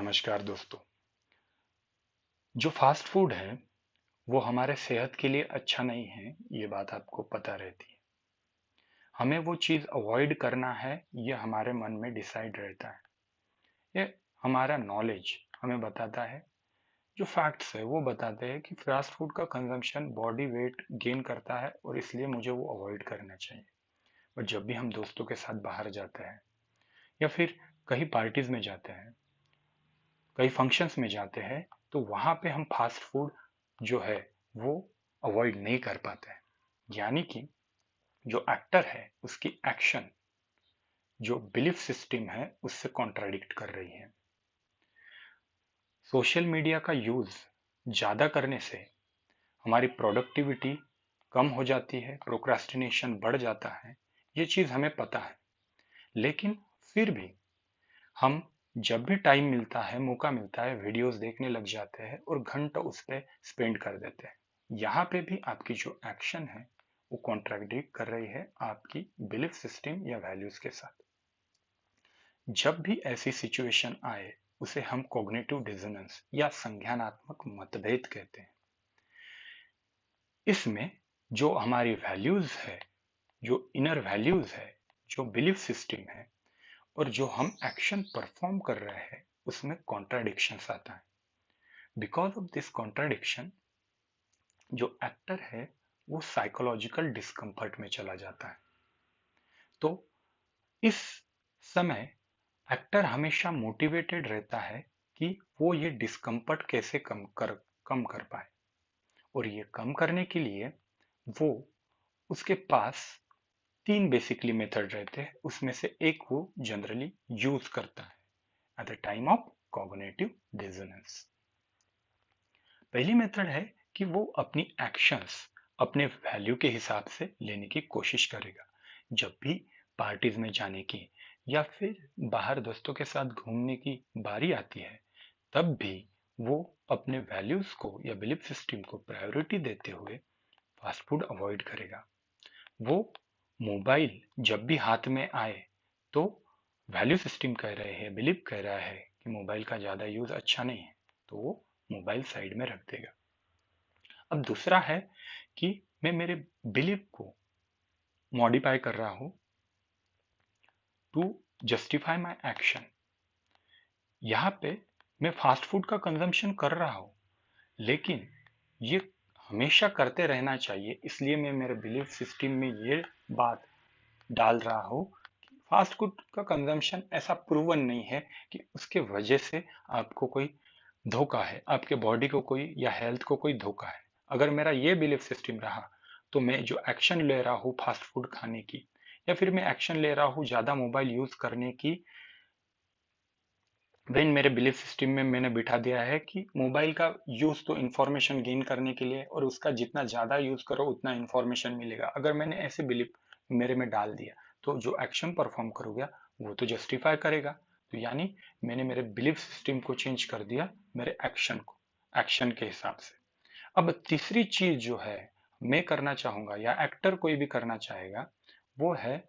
नमस्कार दोस्तों। जो फास्ट फूड है वो हमारे सेहत के लिए अच्छा नहीं है, ये बात आपको पता रहती है। हमें वो चीज़ अवॉइड करना है, ये हमारे मन में डिसाइड रहता है। ये हमारा नॉलेज हमें बताता है, जो फैक्ट्स है वो बताते हैं कि फास्ट फूड का कंजम्पशन बॉडी वेट गेन करता है और इसलिए मुझे वो अवॉइड करना चाहिए। और जब भी हम दोस्तों के साथ बाहर जाते हैं या फिर कहीं पार्टीज में जाते हैं, कई फंक्शंस में जाते हैं, तो वहां पे हम फास्ट फूड जो है वो अवॉइड नहीं कर पाते हैं। यानी कि जो एक्टर है उसकी एक्शन जो बिलीफ सिस्टम है उससे कॉन्ट्राडिक्ट कर रही है। सोशल मीडिया का यूज ज्यादा करने से हमारी प्रोडक्टिविटी कम हो जाती है, प्रोक्रास्टिनेशन बढ़ जाता है। ये चीज हमें पता है, लेकिन फिर भी हम जब भी टाइम मिलता है, मौका मिलता है, वीडियोस देखने लग जाते हैं और घंटों उस पर स्पेंड कर देते हैं। यहाँ पे भी आपकी जो एक्शन है वो कॉन्ट्रडिक्ट कर रही है आपकी बिलीफ सिस्टम या वैल्यूज के साथ। जब भी ऐसी सिचुएशन आए उसे हम कॉग्निटिव डिसोनेंस या संज्ञानात्मक मतभेद कहते हैं। इसमें जो हमारी वैल्यूज है, जो इनर वैल्यूज है, जो बिलीफ सिस्टम है और जो हम एक्शन परफॉर्म कर रहे हैं उसमें कॉन्ट्राडिक्शंस आता है। बिकॉज ऑफ दिस कॉन्ट्राडिक्शन जो एक्टर है वो साइकोलॉजिकल डिस्कम्फर्ट में चला जाता है। तो इस समय एक्टर हमेशा मोटिवेटेड रहता है कि वो ये डिस्कम्फर्ट कैसे कम कर पाए। और ये कम करने के लिए वो उसके पास तीन बेसिकली मेथड रहते हैं, उसमें से एक वो जनरली यूज करता है at the time of cognitive dissonance. पहली मेथड है कि वो अपनी एक्शंस अपने वैल्यू के हिसाब से लेने की कोशिश करेगा। जब भी पार्टीज में जाने की या फिर बाहर दोस्तों के साथ घूमने की बारी आती है, तब भी वो अपने वैल्यूज को या बिलीफ सिस्टम को प्रायोरिटी देते हुए फास्ट फूड अवॉइड करेगा। वो मोबाइल जब भी हाथ में आए तो वैल्यू सिस्टम कह रहे हैं, बिलीव कह रहा है कि मोबाइल का ज़्यादा यूज़ अच्छा नहीं है, तो वो मोबाइल साइड में रख देगा। अब दूसरा है कि मैं मेरे बिलीव को मॉडिफाई कर रहा हूँ टू जस्टिफाई माई एक्शन। यहाँ पे मैं फास्ट फूड का कंजम्पशन कर रहा हूँ, लेकिन ये हमेशा करते रहना चाहिए, इसलिए मैं मेरे बिलीफ सिस्टम में ये बात डाल रहा हूँ कि फास्ट फूड का कंजम्पशन ऐसा प्रूवन नहीं है कि उसके वजह से आपको कोई धोखा है, आपके बॉडी को कोई या हेल्थ को कोई धोखा है। अगर मेरा ये बिलीफ सिस्टम रहा तो मैं जो एक्शन ले रहा हूँ फास्ट फूड खाने की, या फिर मैं एक्शन ले रहा हूँ ज़्यादा मोबाइल यूज़ करने की, वेन मेरे बिलीफ सिस्टम में मैंने बिठा दिया है कि मोबाइल का यूज़ तो इंफॉर्मेशन गेन करने के लिए और उसका जितना ज़्यादा यूज़ करो उतना इंफॉर्मेशन मिलेगा। अगर मैंने ऐसे बिलीफ मेरे में डाल दिया तो जो एक्शन परफॉर्म करूँगा वो तो जस्टिफाई करेगा। तो यानी मैंने मेरे बिलीफ सिस्टम को चेंज कर दिया मेरे एक्शन को, एक्शन के हिसाब से। अब तीसरी चीज जो है मैं करना चाहूंगा या एक्टर कोई भी करना चाहेगा वो है,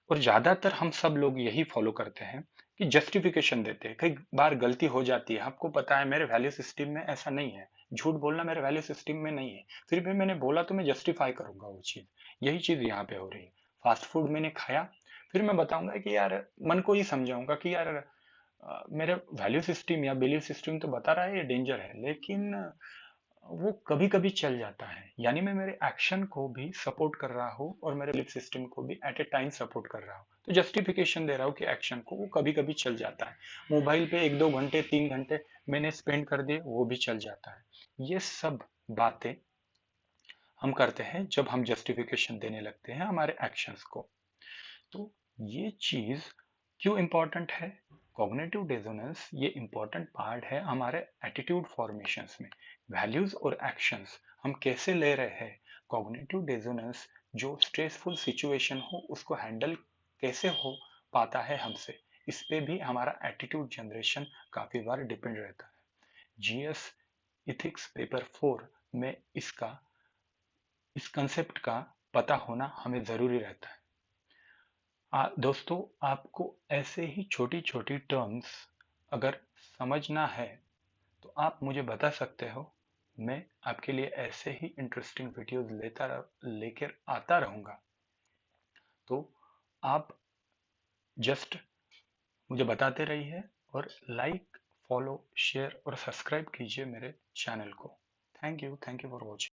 और ज्यादातर हम सब लोग यही फॉलो करते हैं कि जस्टिफिकेशन देते हैं। कई बार गलती हो जाती है, आपको पता है मेरे वैल्यू सिस्टम में ऐसा नहीं है, झूठ बोलना मेरे वैल्यू सिस्टम में नहीं है, फिर भी मैंने बोला तो मैं जस्टिफाई करूंगा वो चीज। यही चीज यहाँ पे हो रही है। फास्ट फूड मैंने खाया, फिर मैं बताऊंगा कि यार, मन को ही समझाऊंगा कि यार मेरे वैल्यू सिस्टम या बिलीफ सिस्टम तो बता रहा है ये डेंजर है, लेकिन वो कभी कभी चल जाता है। यानी मैं मेरे एक्शन को भी सपोर्ट कर रहा हूँ और मेरे बिलीफ सिस्टम को भी एट ए टाइम सपोर्ट कर रहा हूँ। तो जस्टिफिकेशन दे रहा हूँ कि एक्शन को वो कभी कभी चल जाता है। मोबाइल पे 1-2 घंटे 3 घंटे मैंने स्पेंड कर दिए, वो भी चल जाता है। ये सब बातें हम करते हैं जब हम जस्टिफिकेशन देने लगते हैं हमारे एक्शंस को। तो ये चीज क्यों इंपॉर्टेंट है? कॉग्निटिव डिसोनेंस ये इंपॉर्टेंट पार्ट है हमारे एटीट्यूड फॉर्मेशंस में। वैल्यूज और एक्शंस हम कैसे ले रहे हैं, कॉग्निटिव डिसोनेंस जो स्ट्रेसफुल सिचुएशन हो उसको हैंडल कैसे हो पाता है हमसे, इस पे भी हमारा एटीट्यूड जनरेशन काफी बार डिपेंड रहता है। जीएस इथिक्स पेपर 4 में इस कंसेप्ट का पता होना हमें जरूरी रहता है। दोस्तों, आपको ऐसे ही छोटी छोटी टर्म्स अगर समझना है तो आप मुझे बता सकते हो। मैं आपके लिए ऐसे ही इंटरेस्टिंग वीडियोस लेकर आता रहूँगा। तो आप जस्ट मुझे बताते रहिए और लाइक, फॉलो, शेयर और सब्सक्राइब कीजिए मेरे चैनल को। Thank you for watching.